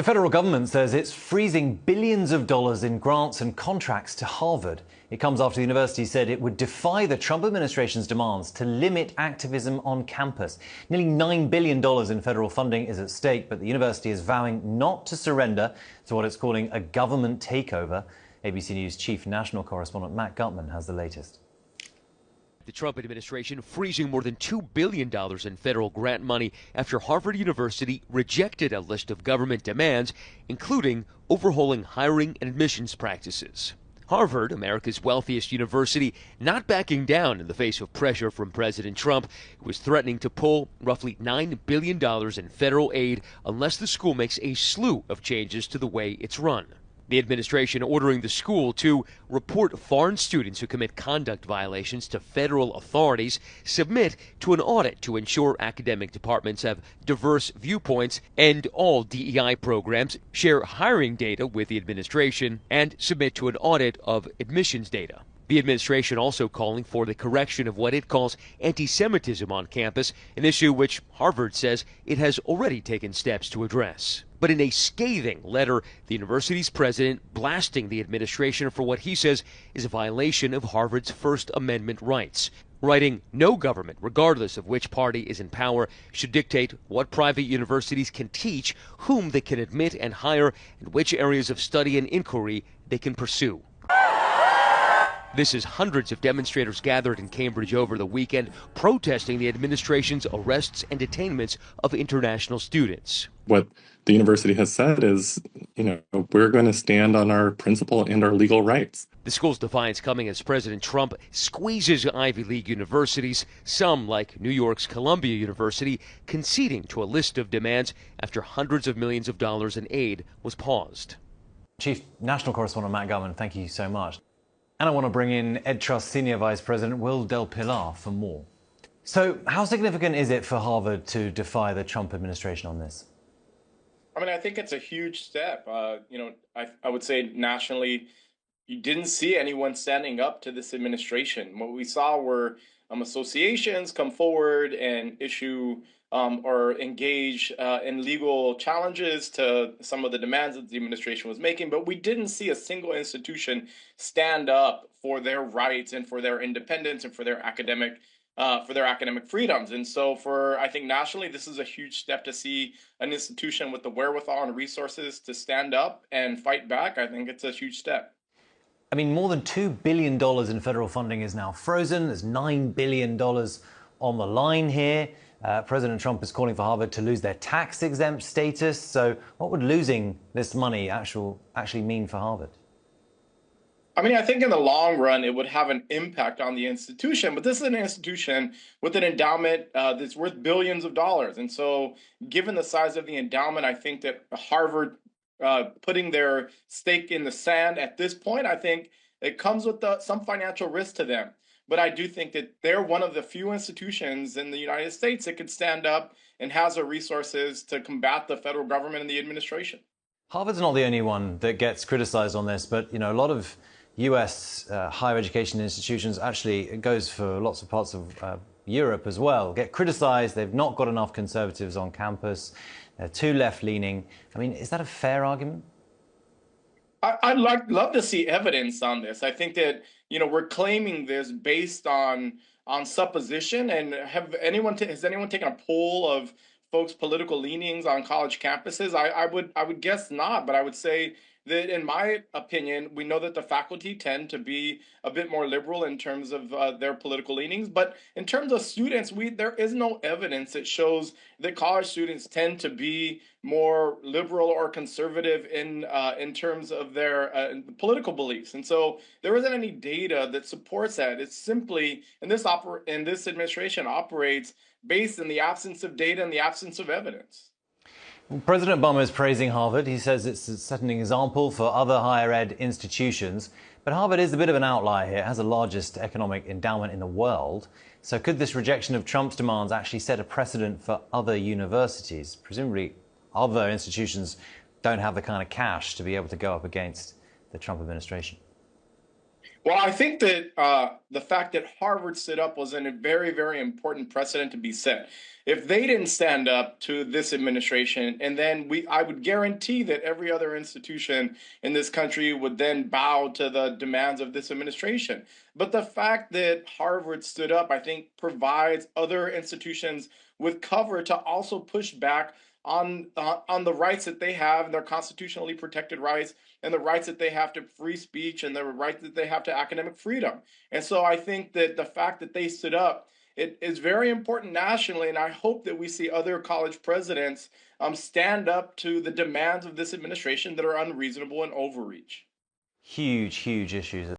The federal government says it's freezing billions of dollars in grants and contracts to Harvard. It comes after the university said it would defy the Trump administration's demands to limit activism on campus. Nearly $9 billion in federal funding is at stake, but the university is vowing not to surrender to what it's calling a government takeover. ABC News chief national correspondent Matt Gutman has the latest. The Trump administration freezing more than $2 billion in federal grant money after Harvard University rejected a list of government demands, including overhauling hiring and admissions practices. Harvard, America's wealthiest university, not backing down in the face of pressure from President Trump, who was threatening to pull roughly $9 billion in federal aid unless the school makes a slew of changes to the way it's run. The administration ordering the school to report foreign students who commit conduct violations to federal authorities, submit to an audit to ensure academic departments have diverse viewpoints, end all DEI programs, share hiring data with the administration, and submit to an audit of admissions data. The administration also calling for the correction of what it calls anti-Semitism on campus, an issue which Harvard says it has already taken steps to address. But in a scathing letter, the university's president blasting the administration for what he says is a violation of Harvard's First Amendment rights, writing, "No government, regardless of which party is in power, should dictate what private universities can teach, whom they can admit and hire, and which areas of study and inquiry they can pursue." This is hundreds of demonstrators gathered in Cambridge over the weekend, protesting the administration's arrests and detainments of international students. What the university has said is, we're going to stand on our principle and our legal rights. The school's defiance coming as President Trump squeezes Ivy League universities, some like New York's Columbia University, conceding to a list of demands after hundreds of millions of dollars in aid was paused. Chief National Correspondent Matt Gutman, thank you so much. And I want to bring in EdTrust Senior Vice President Will Del Pilar for more. So how significant is it for Harvard to defy the Trump administration on this? I think it's a huge step. I would say nationally, you didn't see anyone standing up to this administration. What we saw were associations come forward and issue or engage in legal challenges to some of the demands that the administration was making, but we didn't see a single institution stand up for their rights and for their independence and for their academic freedoms. And so I think nationally, this is a huge step to see an institution with the wherewithal and resources to stand up and fight back. I think it's a huge step. More than $2 billion in federal funding is now frozen. There's $9 billion on the line here. President Trump is calling for Harvard to lose their tax-exempt status. So what would losing this money actually mean for Harvard? I think in the long run, it would have an impact on the institution. But this is an institution with an endowment that's worth billions of dollars. And so given the size of the endowment, I think that Harvard putting their stake in the sand at this point, I think it comes with some financial risk to them. But I do think that they're one of the few institutions in the United States that could stand up and has the resources to combat the federal government and the administration. Harvard's not the only one that gets criticized on this, but a lot of U.S. higher education institutions, actually it goes for lots of parts of Europe as well, get criticized. They've not got enough conservatives on campus. They're too left-leaning. Is that a fair argument? I'd love to see evidence on this. I think that, we're claiming this based on supposition. And has anyone taken a poll of folks' political leanings on college campuses? I would guess not, but I would say that in my opinion, we know that the faculty tend to be a bit more liberal in terms of their political leanings. But in terms of students, there is no evidence that shows that college students tend to be more liberal or conservative in terms of their political beliefs. And so there isn't any data that supports that. It's simply, and this administration operates based in the absence of data and the absence of evidence. President Obama is praising Harvard. He says it's setting an example for other higher ed institutions. But Harvard is a bit of an outlier here. It has the largest economic endowment in the world. So could this rejection of Trump's demands actually set a precedent for other universities? Presumably, other institutions don't have the kind of cash to be able to go up against the Trump administration. Well, I think that the fact that Harvard stood up was a very, very important precedent to be set. If they didn't stand up to this administration, and then I would guarantee that every other institution in this country would then bow to the demands of this administration. But the fact that Harvard stood up, I think, provides other institutions with cover to also push back on the rights that they have, their constitutionally protected rights, and the rights that they have to free speech and the right that they have to academic freedom. And so I think that the fact that they stood up, it is very important nationally, and I hope that we see other college presidents stand up to the demands of this administration that are unreasonable and overreach. Huge, huge issues.